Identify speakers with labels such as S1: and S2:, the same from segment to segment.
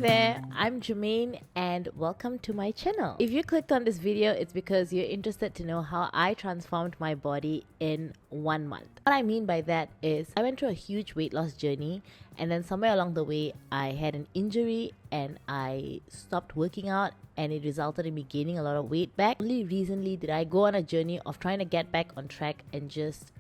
S1: there, I'm Germaine and welcome to my channel. If you clicked on this video, it's because you're interested to know how I transformed my body in 1 month. What I mean by that is I went through a huge weight loss journey, and then somewhere along the way I had an injury and I stopped working out, and it resulted in me gaining a lot of weight back. Only recently did I go on a journey of trying to get back on track and just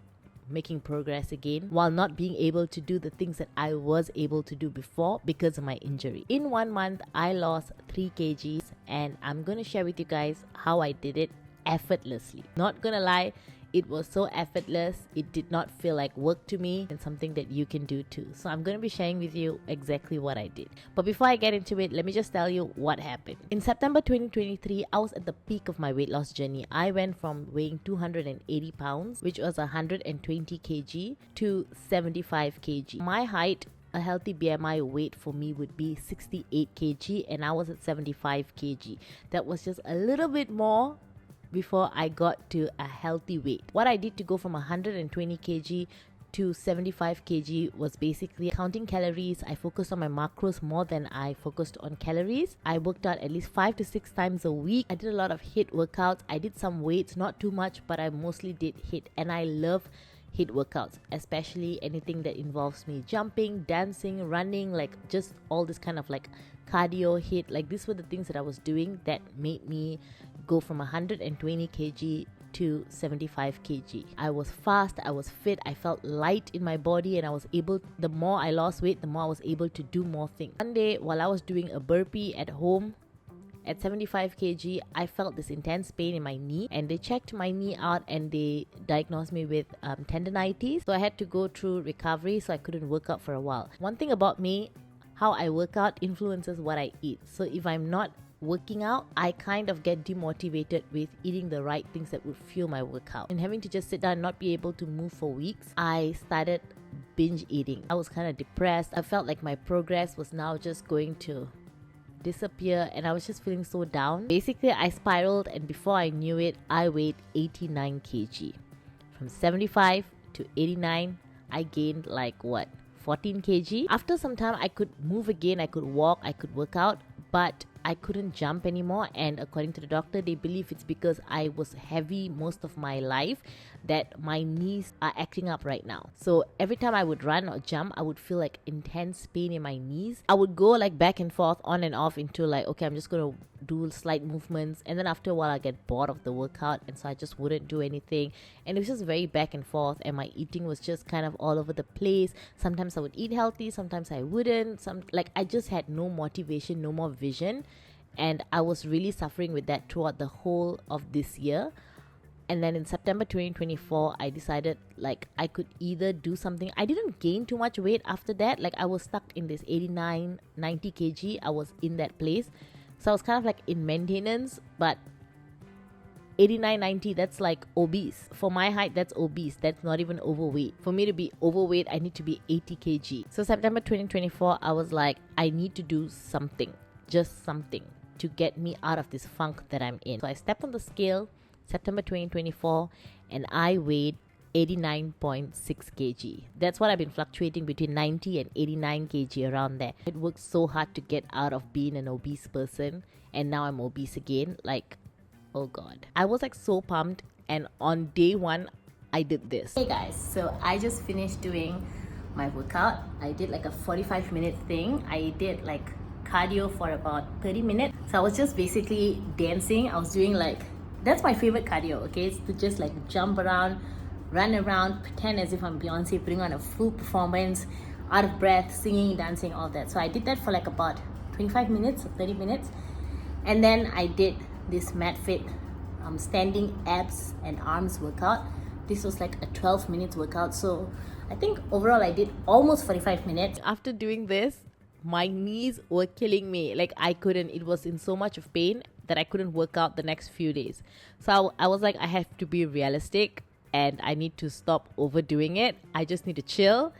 S1: making progress again while not being able to do the things that I was able to do before because of my injury. In 1 month, I lost 3 kgs and I'm gonna share with you guys how I did it effortlessly. Not gonna lie, it was so effortless, it did not feel like work to me, and something that you can do too. So I'm going to be sharing with you exactly what I did. But before I get into it, let me just tell you what happened. In September 2023, I was at the peak of my weight loss journey. I went from weighing 280 pounds, which was 120 kg, to 75 kg. My height, a healthy BMI weight for me would be 68 kg, and I was at 75 kg. That was just a little bit more before I got to a healthy weight. What I did to go from 120 kg to 75 kg was basically counting calories. I focused on my macros more than I focused on calories. I worked out at least 5 to 6 times a week. I did a lot of HIIT workouts. I did some weights, not too much, but I mostly did HIIT, and I love HIIT workouts, especially anything that involves me jumping, dancing, running, like just all this kind of like cardio HIIT. Like these were the things that I was doing that made me go from 120 kg to 75 kg. I was fast, I was fit, I felt light in my body, and I was able, the more I lost weight, the more I was able to do more things. One day while I was doing a burpee at home at 75 kg, I felt this intense pain in my knee, and they checked my knee out and they diagnosed me with tendinitis. So I had to go through recovery, so I couldn't work out for a while. One thing about me, how I work out influences what I eat. So if I'm not working out, I kind of get demotivated with eating the right things that would fuel my workout. And having to just sit down and not be able to move for weeks, I started binge eating. I was kind of depressed. I felt like my progress was now just going to disappear, and I was just feeling so down. Basically, I spiraled, and before I knew it, I weighed 89 kg. From 75 to 89, I gained like 14 kg. After some time, I could move again, I could walk, I could work out, but I couldn't jump anymore. And according to the doctor, they believe it's because I was heavy most of my life that my knees are acting up right now. So every time I would run or jump, I would feel like intense pain in my knees. I would go like back and forth, on and off, into like, okay, I'm just gonna do slight movements, and then after a while I get bored of the workout, and so I just wouldn't do anything. And it was just very back and forth, and my eating was just kind of all over the place. Sometimes I would eat healthy, sometimes I wouldn't. I just had no motivation, no more vision, and I was really suffering with that throughout the whole of this year. And then in September 2024, I decided like I could either do something. I didn't gain too much weight after that. Like I was stuck in this 89, 90 kg. I was in that place. So I was kind of like in maintenance, but 89, 90, that's like obese. For my height, that's obese. That's not even overweight. For me to be overweight, I need to be 80 kg. So September 2024, I was like, I need to do something, just something to get me out of this funk that I'm in. So I stepped on the scale September 2024, and I weighed 89.6 kg. That's what I've been fluctuating between 90 and 89 kg, around there. It worked so hard to get out of being an obese person, and now I'm obese again. Like, oh god. I was like so pumped, and on day 1, I did this. Hey guys, so I just finished doing my workout. I did like a 45-minute thing. I did like cardio for about 30 minutes. So I was just basically dancing. I was doing like, that's my favorite cardio, okay? It's to just like jump around, run around, pretend as if I'm Beyonce, putting on a full performance, out of breath, singing, dancing, all that. So I did that for like about 25 minutes or 30 minutes. And then I did this MatFit standing abs and arms workout. This was like a 12 minutes workout. So I think overall I did almost 45 minutes. After doing this, my knees were killing me. Like I couldn't, it was in so much of pain that I couldn't work out the next few days. So I was like, I have to be realistic and I need to stop overdoing it. I just need to chill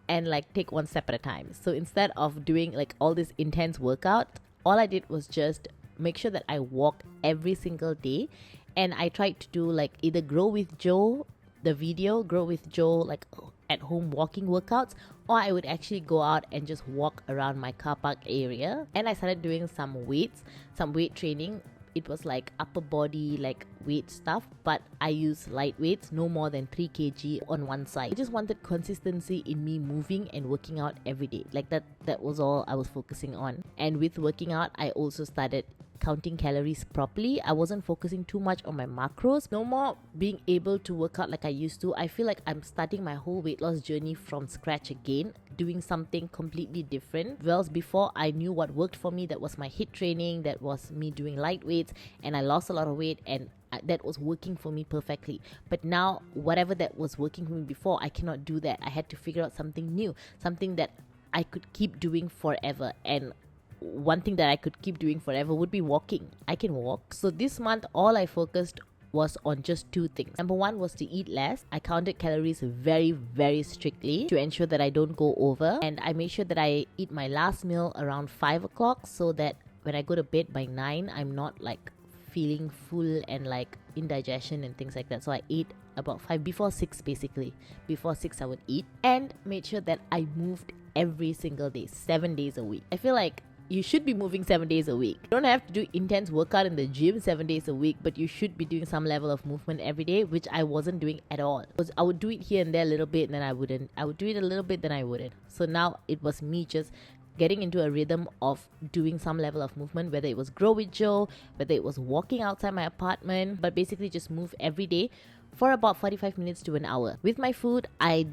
S1: and like take one step at a time. So instead of doing like all this intense workout, all I did was just make sure that I walked every single day. And I tried to do like either Grow with Joe, the video Grow with Joe, like at home walking workouts, or I would actually go out and just walk around my car park area. And I started doing some weight training. It was like upper body, like weight stuff, but I use light weights, no more than 3 kg on one side. I just wanted consistency in me moving and working out every day. Like that was all I was focusing on. And with working out, I also started counting calories properly. I wasn't focusing too much on my macros. No more being able to work out like I used to. I feel like I'm starting my whole weight loss journey from scratch again, doing something completely different. Whereas before, I knew what worked for me. That was my HIIT training, that was me doing light weights, and I lost a lot of weight, and that was working for me perfectly. But now, whatever that was working for me before, I cannot do that. I had to figure out something new, something that I could keep doing forever. And one thing that I could keep doing forever would be walking. I can walk. So this month, all I focused was on just 2 things. Number 1 was to eat less. I counted calories very, very strictly to ensure that I don't go over. And I made sure that I eat my last meal around 5 o'clock so that when I go to bed by 9, I'm not like feeling full and like indigestion and things like that. So I ate about 5, before 6 basically. Before 6 I would eat, and made sure that I moved every single day, 7 days a week. I feel like you should be moving 7 days a week. You don't have to do intense workout in the gym 7 days a week, but you should be doing some level of movement every day, which I wasn't doing at all. Because I would do it here and there a little bit, and then I wouldn't. I would do it a little bit, then I wouldn't. So now it was me just getting into a rhythm of doing some level of movement, whether it was Grow with Joe, whether it was walking outside my apartment, but basically just move every day for about 45 minutes to an hour. With my food, I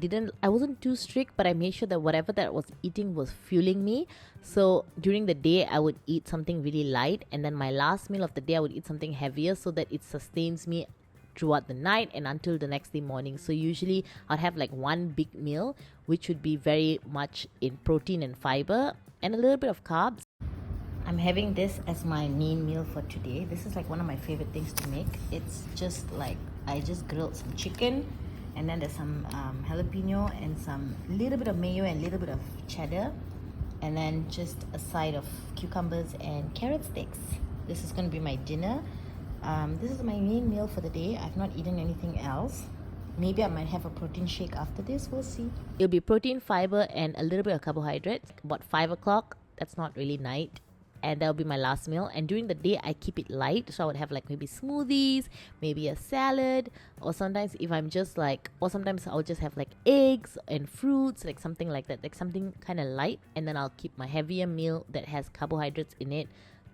S1: wasn't too strict, but I made sure that whatever that I was eating was fueling me. So during the day, I would eat something really light, and then my last meal of the day, I would eat something heavier so that it sustains me throughout the night and until the next day morning. So usually I'd have like one big meal, which would be very much in protein and fiber and a little bit of carbs. I'm having this as my main meal for today. This is like one of my favorite things to make. It's just like I just grilled some chicken, and then there's some jalapeno and some little bit of mayo and a little bit of cheddar, and then just a side of cucumbers and carrot sticks. This is going to be my dinner. This is my main meal for the day. I've not eaten anything else. Maybe I might have a protein shake after this. We'll see. It'll be protein, fiber, and a little bit of carbohydrates. About 5 o'clock. That's not really night. And that'll be my last meal. And during the day, I keep it light. So I would have like maybe smoothies, maybe a salad, or sometimes if I'm just like, or sometimes I'll just have like eggs and fruits, like something like that, like something kind of light. And then I'll keep my heavier meal that has carbohydrates in it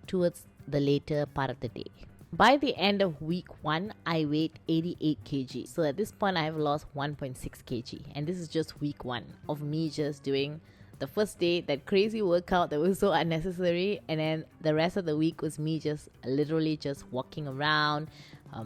S1: towards the later part of the day. By the end of week 1, I weighed 88 kg. So at this point, I have lost 1.6 kg. And this is just week 1 of me just doing the first day, that crazy workout that was so unnecessary, and then the rest of the week was me just literally just walking around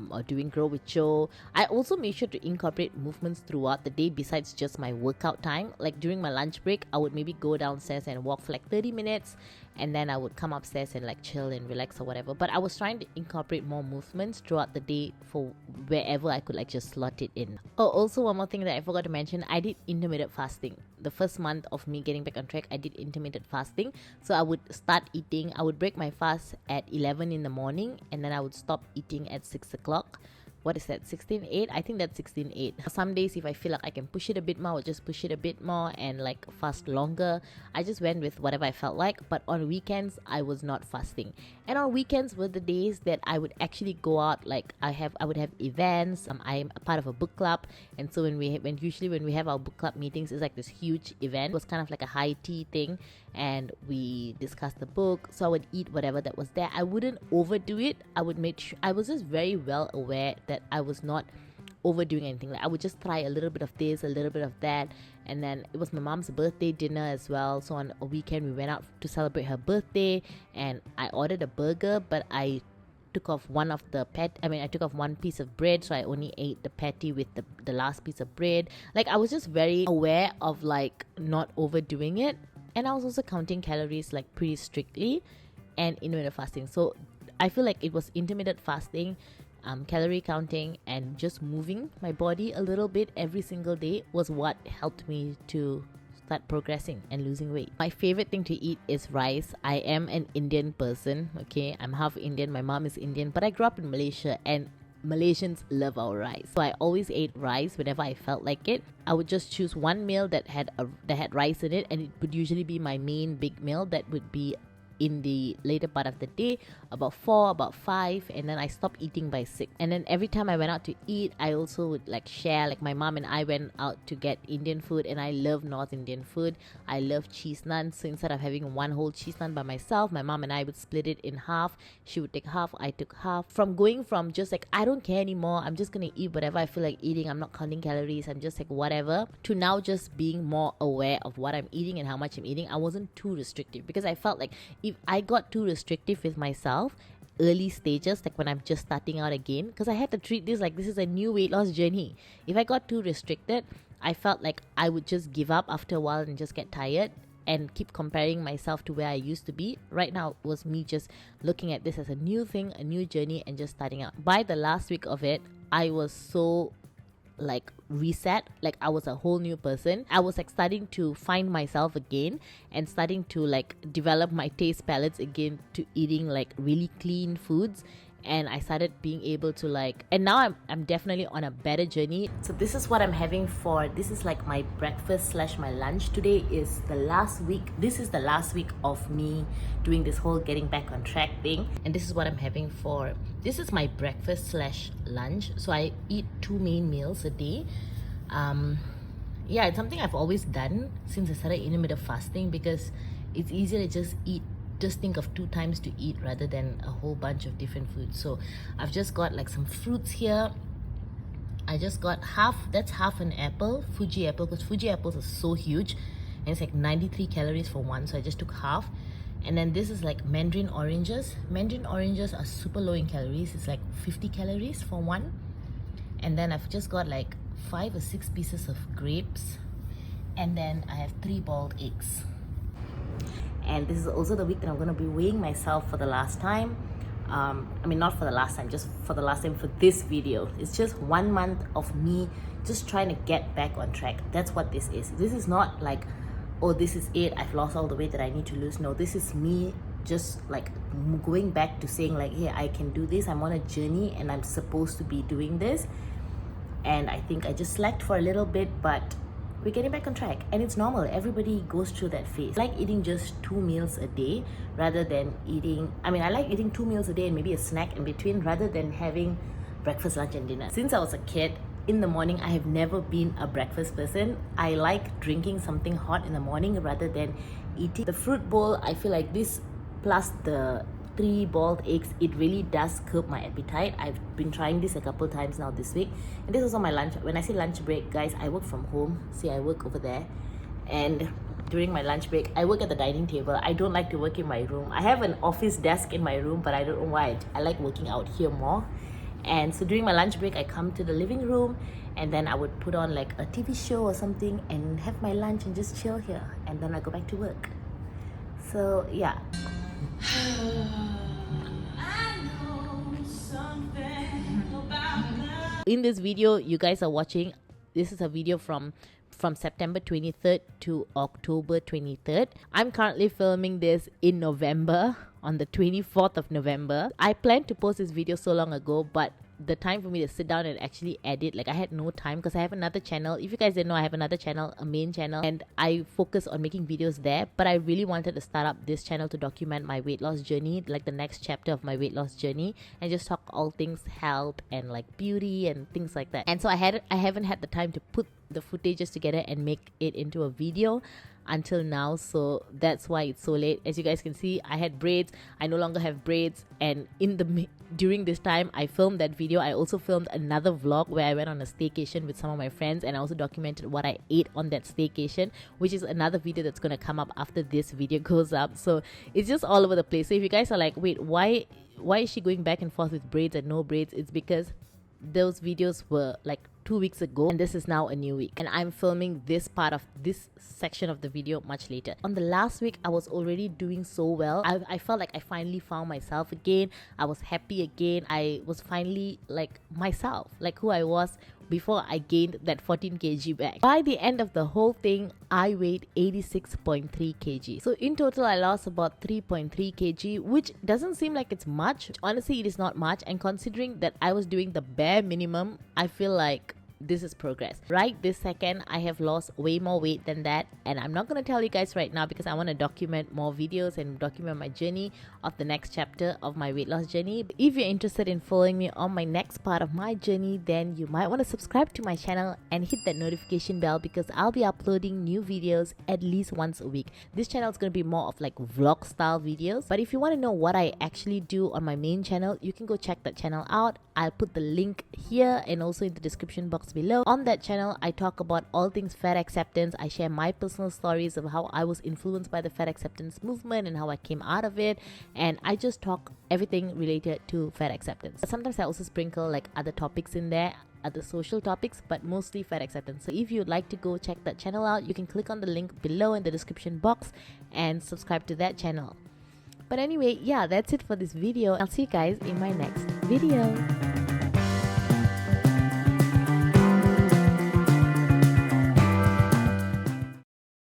S1: or doing Grow with Joe. I also made sure to incorporate movements throughout the day besides just my workout time. Like during my lunch break, I would maybe go downstairs and walk for like 30 minutes, and then I would come upstairs and like chill and relax or whatever. But I was trying to incorporate more movements throughout the day for wherever I could like just slot it in. Oh, also one more thing that I forgot to mention, I did intermittent fasting. The first month of me getting back on track, I did intermittent fasting. So I would start eating, I would break my fast at 11 in the morning, and then I would stop eating at 6 o'clock. What is that, 16:8? I think that's 16:8. Some days if I feel like I can push it a bit more, I would just push it a bit more and like fast longer. I just went with whatever I felt like. But on weekends, I was not fasting. And on weekends were the days that I would actually go out. Like I would have events. I'm a part of a book club, and so when we have our book club meetings, it's like this huge event. It was kind of like a high tea thing, and we discussed the book. So I would eat whatever that was there. I wouldn't overdo it. I would make sure I was just very well aware that I was not overdoing anything. Like I would just try a little bit of this, a little bit of that. And then it was my mom's birthday dinner as well. So on a weekend we went out to celebrate her birthday, and I ordered a burger, but I took off one piece of bread, so I only ate the patty with the last piece of bread. Like I was just very aware of like not overdoing it. And I was also counting calories like pretty strictly, and intermittent fasting. So I feel like it was intermittent fasting, calorie counting, and just moving my body a little bit every single day was what helped me to start progressing and losing weight. My favorite thing to eat is rice. I am an Indian person, okay? I'm half Indian. My mom is Indian, but I grew up in Malaysia, and Malaysians love our rice. So I always ate rice whenever I felt like it. I would just choose one meal that had rice in it, and it would usually be my main big meal that would be in the later part of the day, about 4, about 5, and then I stopped eating by 6. And then every time I went out to eat, I also would like share, like my mom and I went out to get Indian food, and I love North Indian food. I love cheese naan, so instead of having one whole cheese naan by myself, my mom and I would split it in half. She would take half, I took half. From going from just like, I don't care anymore, I'm just gonna eat whatever I feel like eating, I'm not counting calories, I'm just like whatever, to now just being more aware of what I'm eating and how much I'm eating. I wasn't too restrictive, because I felt like if I got too restrictive with myself early stages, like when I'm just starting out again, because I had to treat this like this is a new weight loss journey. If I got too restricted, I felt like I would just give up after a while and just get tired and keep comparing myself to where I used to be. Right now it was me just looking at this as a new thing, a new journey, and just starting out. By the last week of it, I was so like reset, like I was a whole new person. I was like starting to find myself again and starting to like develop my taste palettes again to eating like really clean foods. And I started being able to like, and now I'm definitely on a better journey. So this is what I'm having for, this is like my breakfast slash my lunch. Today is the last week, this is the last week of me doing this whole getting back on track thing, and this is what I'm having for, this is my breakfast slash lunch. So I eat 2 main meals a day. Yeah, it's something I've always done since I started intermittent fasting, because it's easier to just think of 2 times to eat rather than a whole bunch of different foods. So I've just got like some fruits here. I just got that's half an apple, Fuji apple, because Fuji apples are so huge and it's like 93 calories for one, so I just took half. And then this is like mandarin oranges. Mandarin oranges are super low in calories, it's like 50 calories for one. And then I've just got like 5 or 6 pieces of grapes, and then I have 3 boiled eggs. And this is also the week that I'm going to be weighing myself for the last time. I mean, not for the last time, just for the last time for this video. It's just 1 month of me just trying to get back on track. That's what this is. This is not like, oh, this is it, I've lost all the weight that I need to lose. No, this is me just like going back to saying like, hey, I can do this. I'm on a journey and I'm supposed to be doing this. And I think I just slacked for a little bit, but we're getting back on track, and it's normal. Everybody goes through that phase. I like eating just 2 meals a day rather than eating, I mean, I like eating 2 meals a day and maybe a snack in between rather than having breakfast, lunch and dinner. Since I was a kid, in the morning, I have never been a breakfast person. I like drinking something hot in the morning rather than eating. The fruit bowl, I feel like this plus the 3 boiled eggs, it really does curb my appetite. I've been trying this a couple times now this week, and this is on my lunch. When I say lunch break, guys, I work from home. See, I work over there, and during my lunch break, I work at the dining table. I don't like to work in my room. I have an office desk in my room, but I don't know why. I like working out here more. And so during my lunch break, I come to the living room, and then I would put on like a TV show or something and have my lunch and just chill here, and then I go back to work. So yeah. In this video you guys are watching, this is a video from September 23rd to October 23rd. I'm currently filming this in November, on the 24th of November. I planned to post this video so long ago, but the time for me to sit down and actually edit, like I had no time, because I have another channel. If you guys didn't know, I have another channel, a main channel, and I focus on making videos there. But I really wanted to start up this channel to document my weight loss journey, like the next chapter of my weight loss journey, and just talk all things health and like beauty and things like that. And so I haven't had the time to put the footages together and make it into a video until now, so that's why it's so late. As you guys can see, I had braids, I no longer have braids, and during this time I filmed that video. I also filmed another vlog where I went on a staycation with some of my friends, and I also documented what I ate on that staycation, which is another video that's gonna come up after this video goes up. So it's just all over the place. So if you guys are like, wait, why is she going back and forth with braids and no braids, it's because those videos were like 2 weeks ago, and this is now a new week, and I'm filming this part of this section of the video much later. On the last week, I was already doing so well. I felt like I finally found myself again. I was happy again. I was finally like myself, like who I was before I gained that 14 kg back. By the end of the whole thing, I weighed 86.3 kg. So in total, I lost about 3.3 kg, which doesn't seem like it's much. Honestly, it is not much. And considering that I was doing the bare minimum, I feel like this is progress. Right this second, I have lost way more weight than that, and I'm not going to tell you guys right now because I want to document more videos and document my journey of the next chapter of my weight loss journey. If you're interested in following me on my next part of my journey, then you might want to subscribe to my channel and hit that notification bell because I'll be uploading new videos at least once a week. This channel is going to be more of like vlog style videos, but if you want to know what I actually do on my main channel, you can go check that channel out. I'll put the link here and also in the description box below. On that channel, I talk about all things fat acceptance. I share my personal stories of how I was influenced by the fat acceptance movement and how I came out of it, and I just talk everything related to fat acceptance. Sometimes I also sprinkle like other topics in there, other social topics, but mostly fat acceptance. So if you'd like to go check that channel out, you can click on the link below in the description box and subscribe to that channel. But anyway, yeah, that's it for this video. I'll see you guys in my next video.